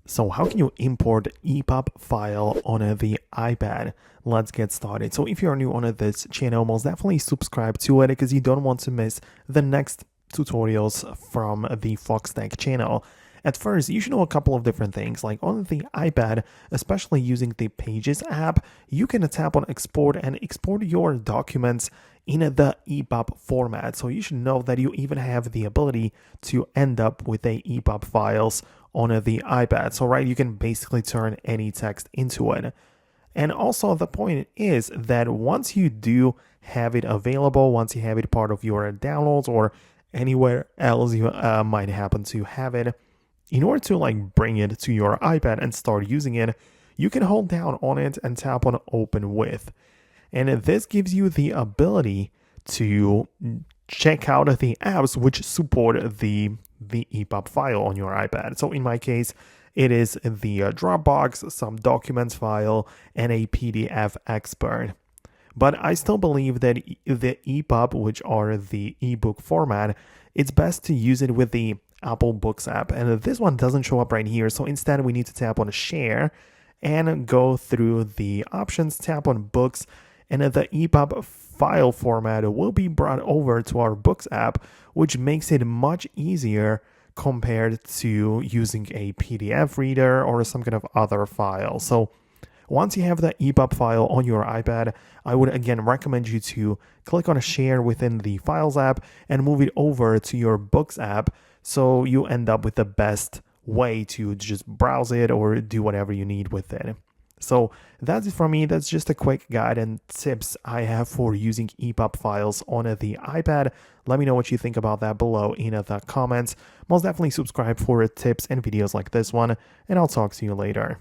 So how can you import EPUB file on the iPad? Let's get started. So if you're new on this channel, most definitely subscribe to it because you don't want to miss the next tutorials from the Foxtecc channel. At first, you should know a couple of different things. Like on the iPad, especially using the Pages app, you can tap on export and export your documents in the EPUB format. So you should know that you even have the ability to end up with a EPUB files on the iPad. So right, you can basically turn any text into it. And also the point is that once you do have it available, once you have it part of your downloads or anywhere else you might happen to have it, in order to bring it to your iPad and start using it, you can hold down on it and tap on open with. And this gives you the ability to check out the apps which support the EPUB file on your iPad. So in my case, it is the Dropbox, some documents file, and a PDF expert. But I still believe that the EPUB, which are the ebook format, it's best to use it with the Apple Books app. And this one doesn't show up right here. So instead, we need to tap on share and go through the options, tap on books, and the EPUB file format will be brought over to our Books app, which makes it much easier compared to using a PDF reader or some kind of other file. So once you have the EPUB file on your iPad, I would again recommend you to click on a share within the Files app and move it over to your Books app so you end up with the best way to just browse it or do whatever you need with it. So that's it for me. That's just a quick guide and tips I have for using EPUB files on the iPad. Let me know what you think about that below in the comments. Most definitely subscribe for tips and videos like this one, and I'll talk to you later.